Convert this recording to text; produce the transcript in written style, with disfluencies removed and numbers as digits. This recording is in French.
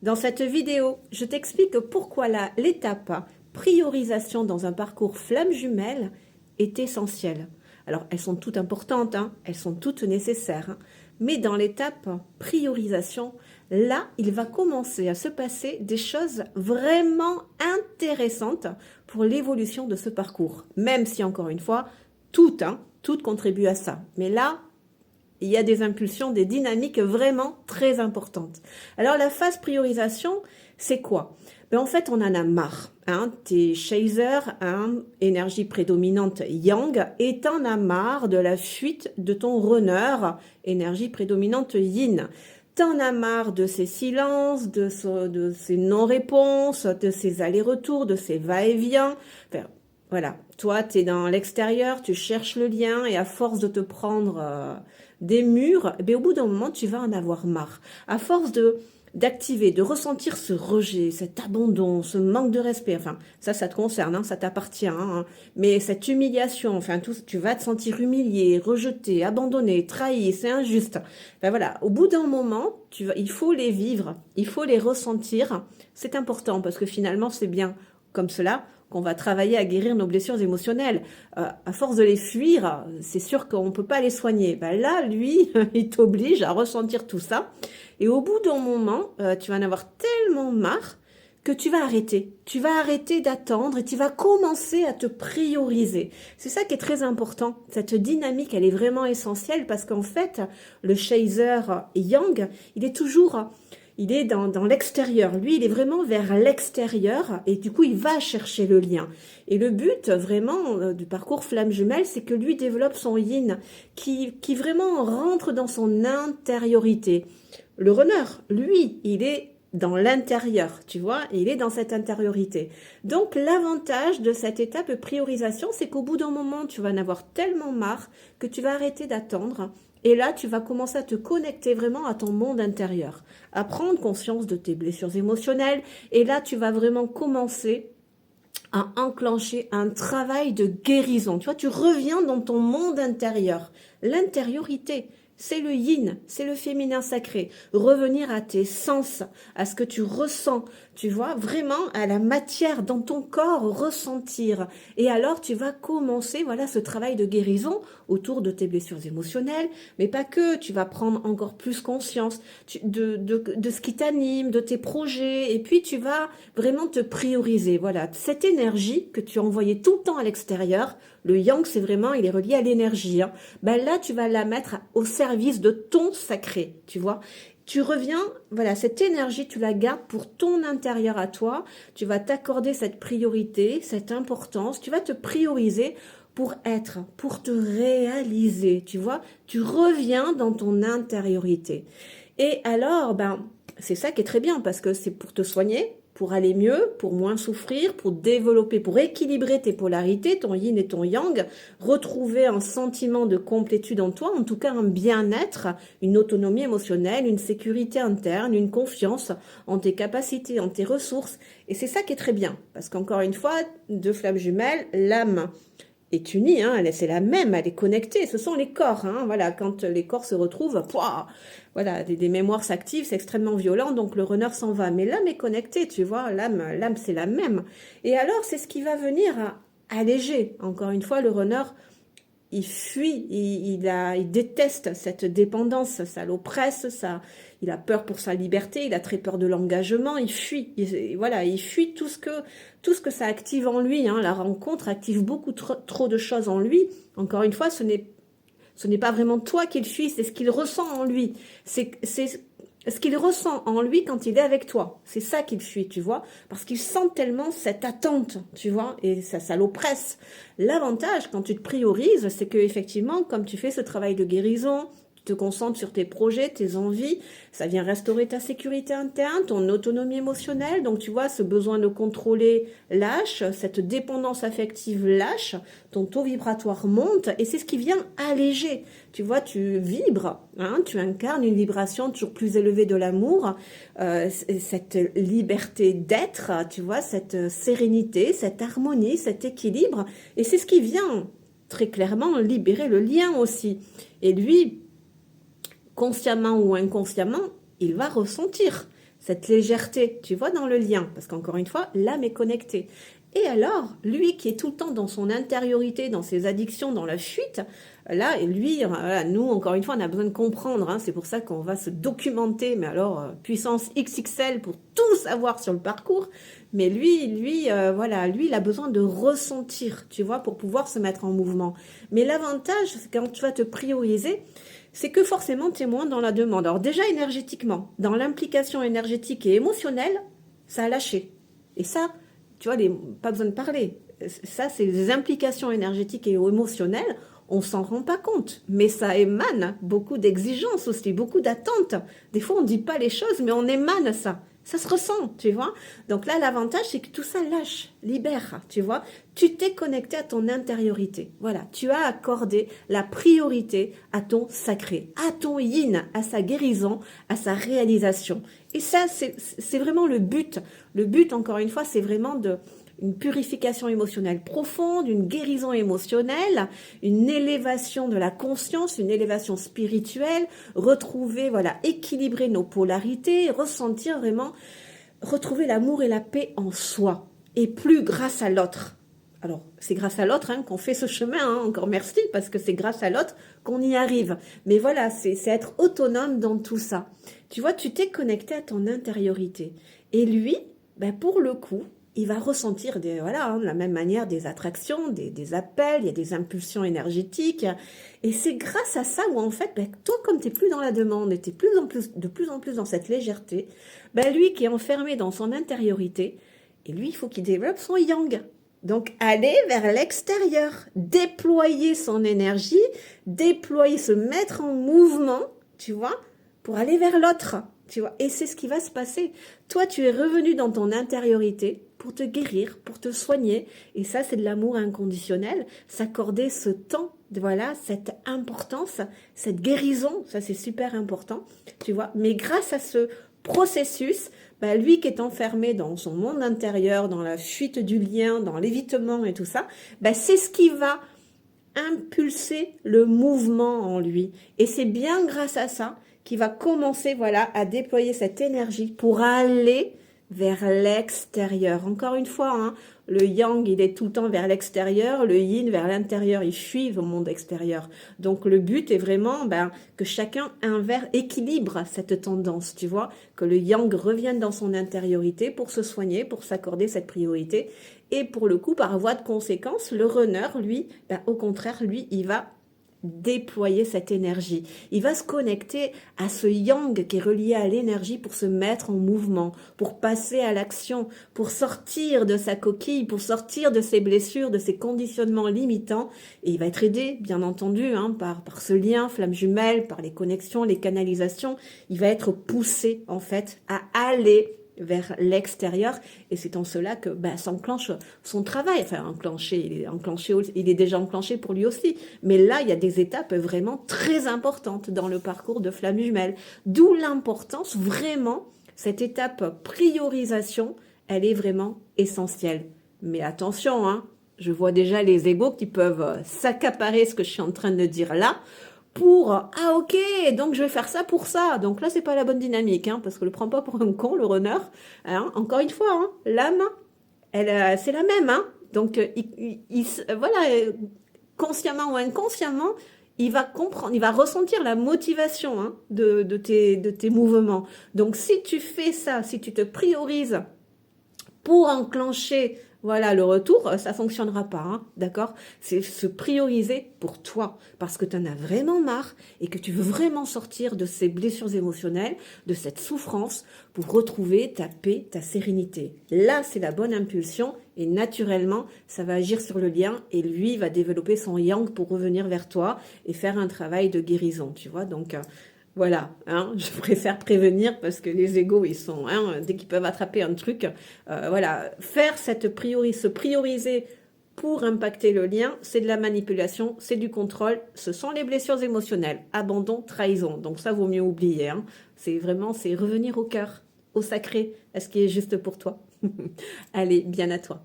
Dans cette vidéo, je t'explique pourquoi l'étape priorisation dans un parcours flamme jumelle est essentielle. Alors, elles sont toutes importantes, hein, elles sont toutes nécessaires, hein, mais dans l'étape priorisation, là, il va commencer à se passer des choses vraiment intéressantes pour l'évolution de ce parcours. Même si, encore une fois, toutes contribuent à ça. Mais là, il y a des impulsions, des dynamiques vraiment très importantes. Alors la phase priorisation, c'est quoi? En fait, on en a marre. Hein? T'es chaser, hein? Énergie prédominante yang, et t'en as marre de la fuite de ton runner, énergie prédominante yin. T'en as marre de ces silences, de ces non-réponses, de ces allers-retours, de ces va-et-vient. Enfin, voilà, toi, tu es dans l'extérieur, tu cherches le lien et à force de te prendre des murs, au bout d'un moment, tu vas en avoir marre. À force d'activer, de ressentir ce rejet, cet abandon, ce manque de respect, enfin, ça te concerne, hein, ça t'appartient, hein, mais cette humiliation, enfin, tu vas te sentir humilié, rejeté, abandonné, trahi, c'est injuste. Enfin, voilà, au bout d'un moment, il faut les vivre, il faut les ressentir, c'est important parce que finalement, c'est bien comme cela qu'on va travailler à guérir nos blessures émotionnelles. À force de les fuir, c'est sûr qu'on ne peut pas les soigner. Là, lui, il t'oblige à ressentir tout ça. Et au bout d'un moment, tu vas en avoir tellement marre que tu vas arrêter. Tu vas arrêter d'attendre et tu vas commencer à te prioriser. C'est ça qui est très important. Cette dynamique, elle est vraiment essentielle parce qu'en fait, le chaser yang, il est toujours... Il est dans l'extérieur. Lui, il est vraiment vers l'extérieur et du coup, il va chercher le lien. Et le but vraiment du parcours flamme jumelle, c'est que lui développe son yin qui vraiment rentre dans son intériorité. Le runner, lui, il est dans l'intérieur, tu vois, il est dans cette intériorité. Donc, l'avantage de cette étape priorisation, c'est qu'au bout d'un moment, tu vas en avoir tellement marre que tu vas arrêter d'attendre. Et là, tu vas commencer à te connecter vraiment à ton monde intérieur, à prendre conscience de tes blessures émotionnelles. Et là, tu vas vraiment commencer à enclencher un travail de guérison. Tu vois, tu reviens dans ton monde intérieur, l'intériorité. C'est le yin, c'est le féminin sacré. Revenir à tes sens, à ce que tu ressens, tu vois, vraiment à la matière dans ton corps, ressentir. Et alors, tu vas commencer, voilà, ce travail de guérison autour de tes blessures émotionnelles, mais pas que, tu vas prendre encore plus conscience de ce qui t'anime, de tes projets, et puis tu vas vraiment te prioriser. Voilà, cette énergie que tu envoyais tout le temps à l'extérieur, le yang, c'est vraiment, il est relié à l'énergie. Hein. Là, tu vas la mettre au service de ton sacré, tu vois. Tu reviens, voilà, cette énergie, tu la gardes pour ton intérieur à toi. Tu vas t'accorder cette priorité, cette importance. Tu vas te prioriser pour être, pour te réaliser, tu vois. Tu reviens dans ton intériorité. Et alors, c'est ça qui est très bien parce que c'est pour te soigner, pour aller mieux, pour moins souffrir, pour développer, pour équilibrer tes polarités, ton yin et ton yang, retrouver un sentiment de complétude en toi, en tout cas un bien-être, une autonomie émotionnelle, une sécurité interne, une confiance en tes capacités, en tes ressources. Et c'est ça qui est très bien, parce qu'encore une fois, deux flammes jumelles, l'âme est unie, hein, c'est la même, elle est connectée, ce sont les corps, hein, voilà, quand les corps se retrouvent, voilà, des mémoires s'activent, c'est extrêmement violent, donc le runner s'en va, mais l'âme est connectée, tu vois, l'âme c'est la même, et alors c'est ce qui va venir alléger, encore une fois, le runner, il fuit, il déteste cette dépendance, ça l'oppresse, il a peur pour sa liberté, il a très peur de l'engagement, il fuit, il fuit tout ce que ça active en lui, hein. La rencontre active beaucoup trop de choses en lui. Encore une fois, ce n'est pas vraiment toi qu'il fuit, c'est ce qu'il ressent en lui. C'est ce qu'il ressent en lui quand il est avec toi. C'est ça qu'il fuit, tu vois, parce qu'il sent tellement cette attente, tu vois, et ça l'oppresse. L'avantage, quand tu te priorises, c'est que effectivement, comme tu fais ce travail de guérison, tu te concentres sur tes projets, tes envies, ça vient restaurer ta sécurité interne, ton autonomie émotionnelle, donc tu vois, ce besoin de contrôler lâche, cette dépendance affective lâche, ton taux vibratoire monte, et c'est ce qui vient alléger. Tu vois, tu vibres, hein, tu incarnes une vibration toujours plus élevée de l'amour, cette liberté d'être, tu vois, cette sérénité, cette harmonie, cet équilibre, et c'est ce qui vient très clairement libérer le lien aussi. Et lui, consciemment ou inconsciemment, il va ressentir cette légèreté, tu vois, dans le lien, parce qu'encore une fois, l'âme est connectée. Et alors, lui qui est tout le temps dans son intériorité, dans ses addictions, dans la fuite, là, et lui, voilà, nous, encore une fois, on a besoin de comprendre, hein, c'est pour ça qu'on va se documenter, mais alors, puissance XXL pour tout savoir sur le parcours, mais voilà, lui, il a besoin de ressentir, tu vois, pour pouvoir se mettre en mouvement. Mais l'avantage, c'est quand tu vas te prioriser, c'est que forcément, tu es moins dans la demande. Alors déjà, énergétiquement, dans l'implication énergétique et émotionnelle, ça a lâché. Et ça, tu vois, pas besoin de parler. Ça, c'est des implications énergétiques et émotionnelles. On s'en rend pas compte, mais ça émane beaucoup d'exigences aussi, beaucoup d'attentes. Des fois, on dit pas les choses, mais on émane ça. Ça se ressent, tu vois. Donc là, l'avantage, c'est que tout ça lâche, libère, tu vois. Tu t'es connecté à ton intériorité. Voilà, tu as accordé la priorité à ton sacré, à ton yin, à sa guérison, à sa réalisation. Et ça, c'est vraiment le but. Le but, encore une fois, c'est vraiment une purification émotionnelle profonde, une guérison émotionnelle, une élévation de la conscience, une élévation spirituelle, retrouver, voilà, équilibrer nos polarités, ressentir vraiment, retrouver l'amour et la paix en soi, et plus grâce à l'autre. Alors, c'est grâce à l'autre qu'on fait ce chemin, encore merci, parce que c'est grâce à l'autre qu'on y arrive. Mais voilà, c'est être autonome dans tout ça. Tu vois, tu t'es connecté à ton intériorité. Et lui, pour le coup, il va ressentir de la même manière des attractions, des appels, il y a des impulsions énergétiques. Et c'est grâce à ça où en fait, toi comme tu n'es plus dans la demande et tu es de plus en plus dans cette légèreté, lui qui est enfermé dans son intériorité, et lui il faut qu'il développe son yang. Donc aller vers l'extérieur, déployer son énergie, se mettre en mouvement, tu vois, pour aller vers l'autre. Tu vois, et c'est ce qui va se passer. Toi, tu es revenu dans ton intériorité pour te guérir, pour te soigner. Et ça, c'est de l'amour inconditionnel. S'accorder ce temps, voilà, cette importance, cette guérison, ça c'est super important, tu vois. Mais grâce à ce processus, lui qui est enfermé dans son monde intérieur, dans la fuite du lien, dans l'évitement et tout ça, c'est ce qui va impulser le mouvement en lui. Et c'est bien grâce à ça qui va commencer, voilà, à déployer cette énergie pour aller vers l'extérieur. Encore une fois, le yang, il est tout le temps vers l'extérieur, le yin vers l'intérieur, il fuit au monde extérieur. Donc le but est vraiment que chacun équilibre cette tendance, tu vois, que le yang revienne dans son intériorité pour se soigner, pour s'accorder cette priorité. Et pour le coup, par voie de conséquence, le runner, lui, au contraire, lui, il va déployer cette énergie. Il va se connecter à ce yang qui est relié à l'énergie pour se mettre en mouvement, pour passer à l'action, pour sortir de sa coquille, pour sortir de ses blessures, de ses conditionnements limitants. Et il va être aidé, bien entendu, par ce lien flamme jumelle, par les connexions, les canalisations. Il va être poussé, en fait, à aller vers l'extérieur, et c'est en cela que s'enclenche son travail. Enfin, il est déjà enclenché pour lui aussi, mais là il y a des étapes vraiment très importantes dans le parcours de flamme jumelle, d'où l'importance vraiment, cette étape priorisation, elle est vraiment essentielle. Mais attention, je vois déjà les égos qui peuvent s'accaparer ce que je suis en train de dire là, ok, donc je vais faire ça pour ça. Donc là, c'est pas la bonne dynamique, parce que le prend pas pour un con, le runner. Encore une fois, l'âme, c'est la même, Donc, consciemment ou inconsciemment, il va comprendre, il va ressentir la motivation de tes mouvements. Donc, si tu fais ça, si tu te priorises pour enclencher le retour, ça fonctionnera pas, d'accord? C'est se prioriser pour toi, parce que tu en as vraiment marre et que tu veux vraiment sortir de ces blessures émotionnelles, de cette souffrance, pour retrouver ta paix, ta sérénité. Là, c'est la bonne impulsion et naturellement, ça va agir sur le lien et lui va développer son yang pour revenir vers toi et faire un travail de guérison, tu vois? Donc, voilà, je préfère prévenir parce que les égos, ils sont, dès qu'ils peuvent attraper un truc, faire se prioriser pour impacter le lien, c'est de la manipulation, c'est du contrôle, ce sont les blessures émotionnelles, abandon, trahison, donc ça vaut mieux oublier, c'est revenir au cœur, au sacré, à ce qui est juste pour toi. Allez, bien à toi.